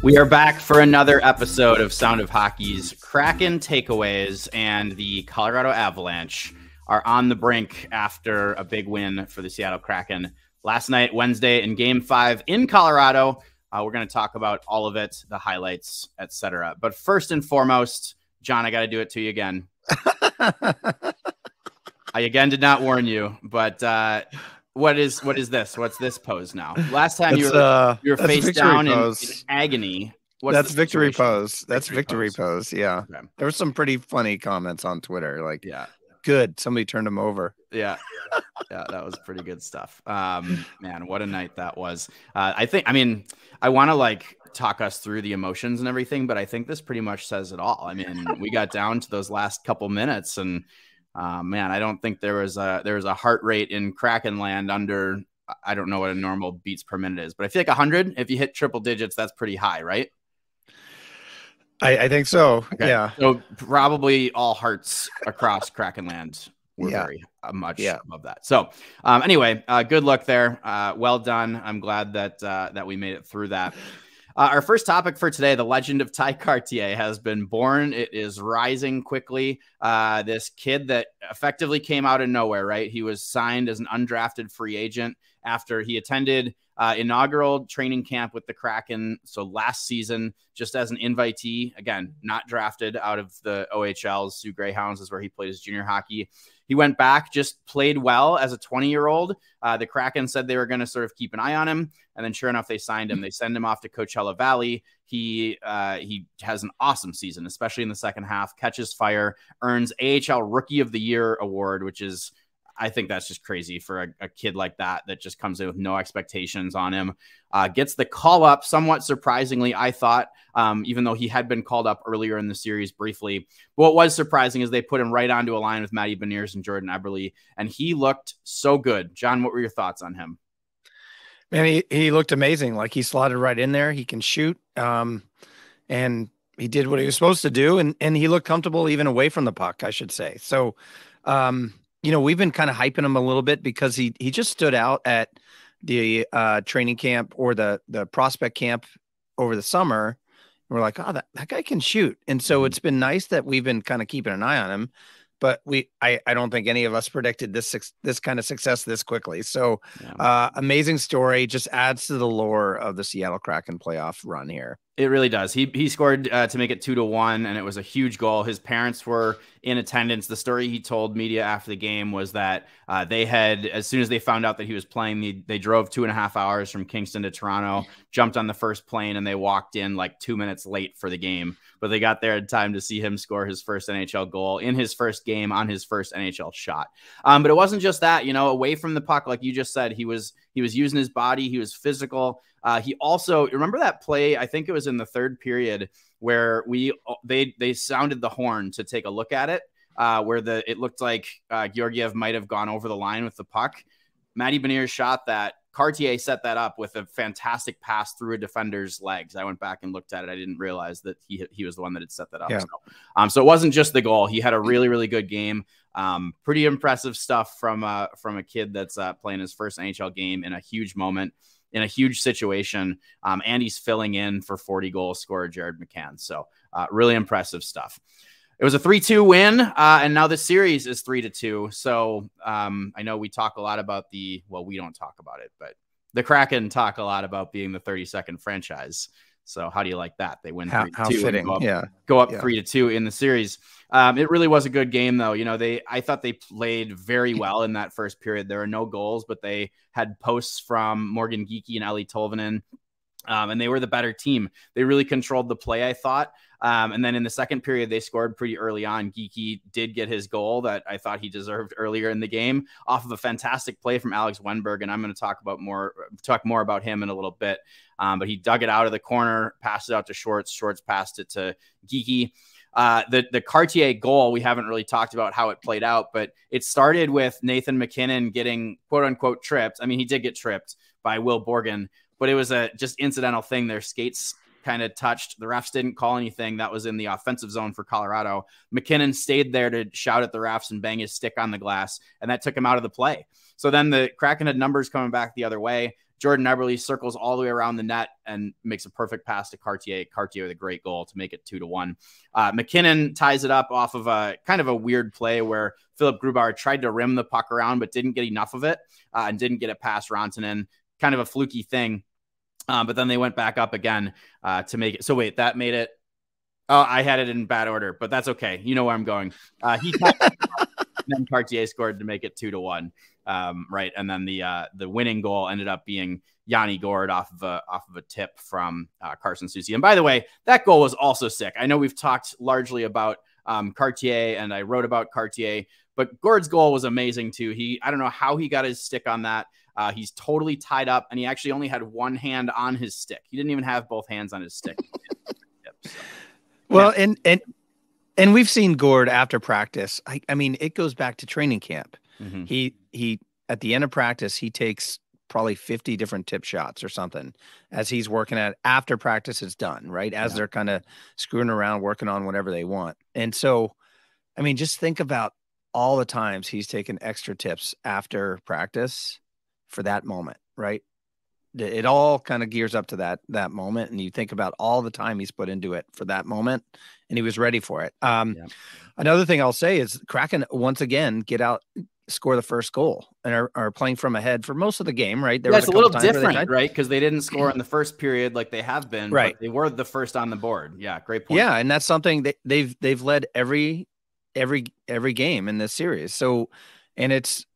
We are back for another episode of Sound of Hockey's Kraken Takeaways, and the Colorado Avalanche are on the brink after a big win for the Seattle Kraken last night, Wednesday, in Game 5 in Colorado. We're going to talk about all of it, the highlights, etc. But first and foremost, John, I got to do it to you again. I again did not warn you, but what is this? What's this pose now? Last time you were face down in agony. That's victory pose. That's victory pose. Yeah. Okay. There were some pretty funny comments on Twitter. Like, yeah, good. Somebody turned him over. Yeah. Yeah, that was pretty good stuff. Man, what a night that was. I want to talk us through the emotions and everything, but I think this pretty much says it all. I mean, we got down to those last couple minutes, and man, I don't think there was a heart rate in Kraken land under, I don't know what a normal beats per minute is, but I feel like 100, if you hit triple digits, that's pretty high, right? I think so. Okay. Yeah. So probably all hearts across Kraken land were very much above that. So anyway, good luck there. Well done. I'm glad that we made it through that. Our first topic for today, the legend of Tye Kartye has been born. It is rising quickly. This kid that effectively came out of nowhere, right? He was signed as an undrafted free agent after he attended inaugural training camp with the Kraken. So last season, just as an invitee, again, not drafted out of the OHLs. Sioux Greyhounds is where he played his junior hockey. He went back, just played well as a 20-year-old. The Kraken said they were going to sort of keep an eye on him. And then sure enough, they signed him. They send him off to Coachella Valley. He has an awesome season, especially in the second half, catches fire, earns AHL Rookie of the Year award, which is, I think that's just crazy for a kid like that just comes in with no expectations on him. Gets the call up somewhat surprisingly, I thought, even though he had been called up earlier in the series briefly. But what was surprising is they put him right onto a line with Matty Beniers and Jordan Eberle, and he looked so good. John, what were your thoughts on him? Man, he looked amazing. Like, he slotted right in there. He can shoot, and he did what he was supposed to do, and he looked comfortable even away from the puck, I should say. So, we've been kind of hyping him a little bit because he just stood out at the training camp or the prospect camp over the summer. And we're like, oh, that guy can shoot. And so it's been nice that we've been kind of keeping an eye on him. But I don't think any of us predicted this kind of success this quickly. So amazing story, just adds to the lore of the Seattle Kraken playoff run here. It really does. He scored to make it 2-1, and it was a huge goal. His parents were in attendance. The story he told media after the game was that they had, as soon as they found out that he was playing, they drove 2.5 hours from Kingston to Toronto, jumped on the first plane, and they walked in like 2 minutes late for the game. But they got there in time to see him score his first NHL goal in his first game on his first NHL shot. But it wasn't just that, away from the puck, like you just said, he was using his body. He was physical. He also, remember that play, I think it was in the third period, where they sounded the horn to take a look at it, where it looked like Georgiev might have gone over the line with the puck. Matty Beniers shot that. Kartye set that up with a fantastic pass through a defender's legs. I went back and looked at it. I didn't realize that he was the one that had set that up. Yeah. So it wasn't just the goal. He had a really, really good game. Pretty impressive stuff from a kid that's playing his first NHL game in a huge moment, in a huge situation. And he's filling in for 40-goal scorer Jared McCann. So really impressive stuff. It was a 3-2 win, and now the series is 3-2. So I know we talk a lot about we don't talk about it, but the Kraken talk a lot about being the 32nd franchise. So how do you like that? They win 3-2 go up 3-2 in the series. It really was a good game, though. I thought they played very well in that first period. There were no goals, but they had posts from Morgan Geekie and Ellie Tolvanen. And they were the better team. They really controlled the play, I thought. And then in the second period, they scored pretty early on. Geekie did get his goal that I thought he deserved earlier in the game off of a fantastic play from Alex Wenberg. And I'm going to talk more about him in a little bit. But he dug it out of the corner, passed it out to Schwartz. Schwartz passed it to Geekie. The Kartye goal, we haven't really talked about how it played out, but it started with Nathan McKinnon getting quote unquote tripped. I mean, he did get tripped by Will Borgen, but it was a just incidental thing. Their skates kind of touched. The refs didn't call anything. That was in the offensive zone for Colorado. McKinnon stayed there to shout at the refs and bang his stick on the glass, and that took him out of the play. So then the Kraken had numbers coming back the other way. Jordan Eberle circles all the way around the net and makes a perfect pass to Kartye. Kartye with a great goal to make it 2-1. McKinnon ties it up off of a kind of a weird play where Philip Grubauer tried to rim the puck around, but didn't get enough of it and didn't get it past Rantanen. Kind of a fluky thing. But then they went back up again to make it. So wait, that made it. Oh, I had it in bad order, but that's okay. You know where I'm going. He then Kartye scored to make it 2-1. Right. And then the winning goal ended up being Yanni Gourde off of a tip from Carson Soucy. And by the way, that goal was also sick. I know we've talked largely about Kartye, and I wrote about Kartye, but Gourde's goal was amazing too. I don't know how he got his stick on that. He's totally tied up, and he actually only had one hand on his stick. He didn't even have both hands on his stick. Well, and we've seen Gourde after practice. I mean, it goes back to training camp. Mm-hmm. He at the end of practice, he takes probably 50 different tip shots or something as he's working at after practice is done, right? As they're kind of screwing around, working on whatever they want. And so, I mean, just think about all the times he's taken extra tips after practice for that moment, right? It all kind of gears up to that moment. And you think about all the time he's put into it for that moment, and he was ready for it. Another thing I'll say is Kraken once again get out, score the first goal, and are playing from ahead for most of the game, right? That's a little different, right? Because they didn't score in the first period like they have been, right? But they were the first on the board. Yeah, great point. Yeah, and that's something that they've led every game in this series. So, and it's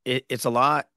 a lot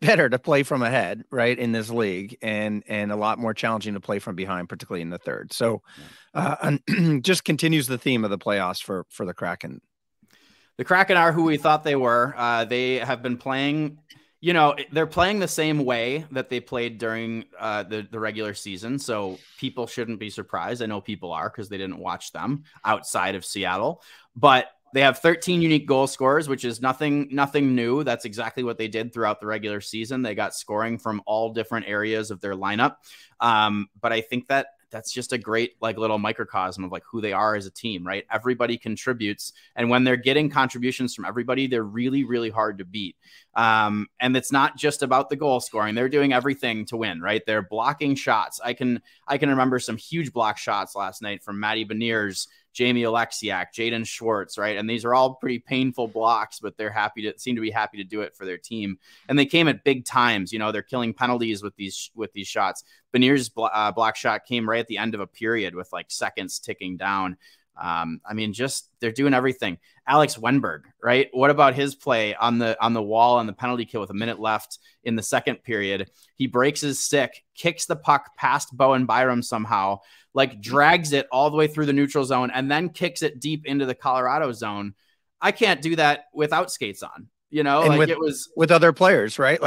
better to play from ahead, right, in this league, and a lot more challenging to play from behind, particularly in the third. So, just continues the theme of the playoffs for the Kraken. The Kraken are who we thought they were. They have been playing, they're playing the same way that they played during the regular season. So people shouldn't be surprised. I know people are because they didn't watch them outside of Seattle. But they have 13 unique goal scorers, which is nothing new. That's exactly what they did throughout the regular season. They got scoring from all different areas of their lineup. But I think that's just a great little microcosm of who they are as a team, right? Everybody contributes. And when they're getting contributions from everybody, they're really, really hard to beat. And it's not just about the goal scoring. They're doing everything to win, right? They're blocking shots. I can remember some huge block shots last night from Matty Beniers, Jamie Alexiak, Jaden Schwartz, right? And these are all pretty painful blocks, but they're seem to be happy to do it for their team. And they came at big times. They're killing penalties with these shots. Beniers' block shot came right at the end of a period with seconds ticking down. They're doing everything. Alex Wenberg, right? What about his play on the wall on the penalty kill with a minute left in the second period? He breaks his stick, kicks the puck past Bowen Byram somehow, drags it all the way through the neutral zone, and then kicks it deep into the Colorado zone. I can't do that without skates on. It was with other players, right?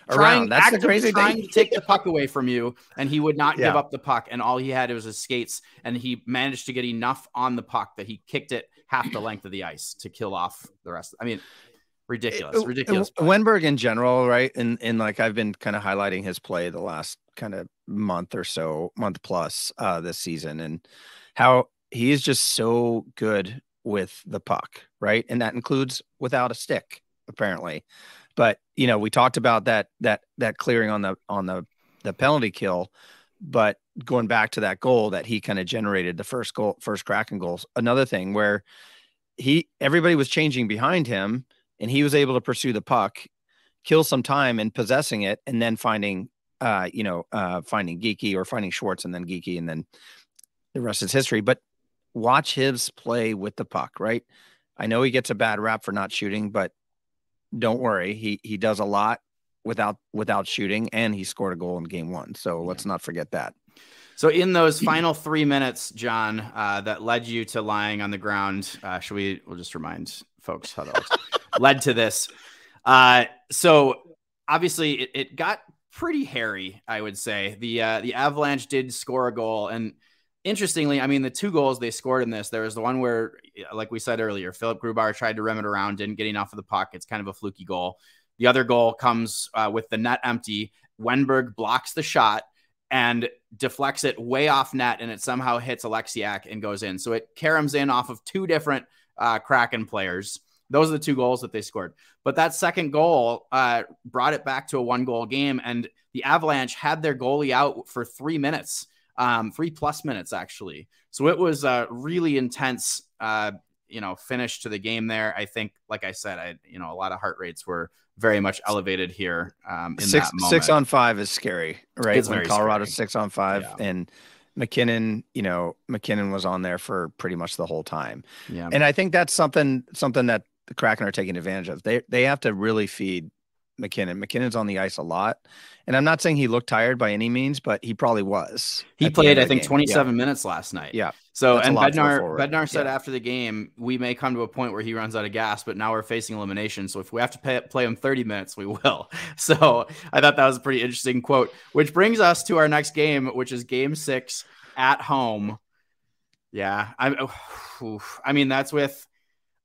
Around. That's the crazy thing. Trying to take the puck away from you, and he would not give up the puck. And all he had was his skates, and he managed to get enough on the puck that he kicked it half the length of the ice to kill off the rest. Ridiculous. Wenberg in general, right? And I've been kind of highlighting his play the last kind of month plus this season, and how he is just so good with the puck, right? And that includes without a stick, apparently. But we talked about that clearing on the penalty kill, but going back to that goal that he kind of generated, the first Kraken goals, another thing where everybody was changing behind him, and he was able to pursue the puck, kill some time in possessing it, and then finding Geekie or finding Schwartz, and then Geekie, and then the rest is history. But watch his play with the puck, right? I know he gets a bad rap for not shooting, but don't worry. He does a lot without shooting, and he scored a goal in game one. So let's not forget that. So in those final 3 minutes, John, that led you to lying on the ground, we'll just remind folks how that led to this. So obviously it got pretty hairy, I would say. The Avalanche did score a goal, and interestingly, the two goals they scored in this, there was the one where, like we said earlier, Philip Grubauer tried to rim it around, didn't get enough of the puck. It's kind of a fluky goal. The other goal comes with the net empty. Wenberg blocks the shot and deflects it way off net, and it somehow hits Alexiak and goes in. So it caroms in off of two different Kraken players. Those are the 2 goals that they scored. But that second goal brought it back to a 1-goal game, and the Avalanche had their goalie out for 3 minutes, 3+ minutes actually. So it was a really intense, finish to the game there. I think, like I said, a lot of heart rates were very much elevated here in that moment. 6-on-5 is scary, right? It's when Colorado's scary. 6-on-5 and McKinnon was on there for pretty much the whole time. Yeah. And I think that's something that the Kraken are taking advantage of. They have to really feed McKinnon. McKinnon's on the ice a lot. And I'm not saying he looked tired by any means, but he probably was. He played, I think, 27 minutes last night. Yeah. So, and Bednar said after the game, we may come to a point where he runs out of gas, but now we're facing elimination. So if we have to play him 30 minutes, we will. So I thought that was a pretty interesting quote, which brings us to our next game, which is Game 6 at home. Yeah. I mean, that's with,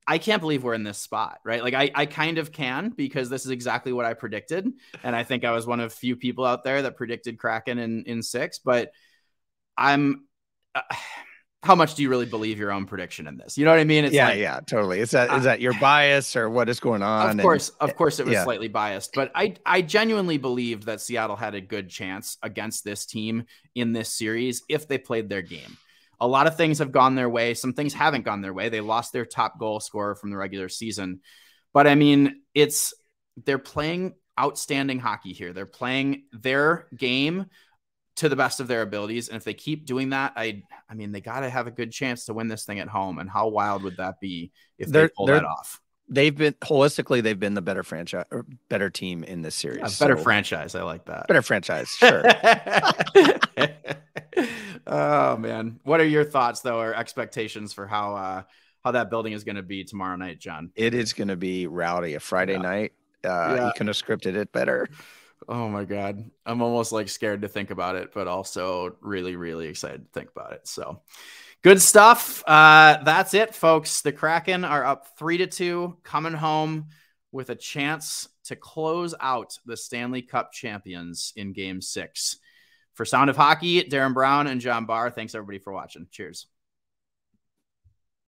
I can't believe we're in this spot, right? Like I kind of can, because this is exactly what I predicted. And I think I was one of few people out there that predicted Kraken in 6, but how much do you really believe your own prediction in this? You know what I mean? It's yeah, totally. Is that your bias or what is going on? Of course it was slightly biased, but I genuinely believed that Seattle had a good chance against this team in this series if they played their game. A lot of things have gone their way. Some things haven't gone their way. They lost their top goal scorer from the regular season. But I mean, they're playing outstanding hockey here. They're playing their game to the best of their abilities. And if they keep doing that, I mean, they got to have a good chance to win this thing at home. And how wild would that be if they pull that off? They've been the better franchise or better team in this series. Better franchise. I like that. Better franchise. Sure. Oh man. What are your thoughts though, or expectations for how that building is going to be tomorrow night, John? It is going to be rowdy. A Friday night. You couldn't have scripted it better. Oh my God. I'm almost like scared to think about it, but also really, really excited to think about it. So good stuff. That's it, folks. The Kraken are up 3-2, coming home with a chance to close out the Stanley Cup champions in Game 6. For Sound of Hockey, Darren Brown and John Barr, thanks everybody for watching. Cheers.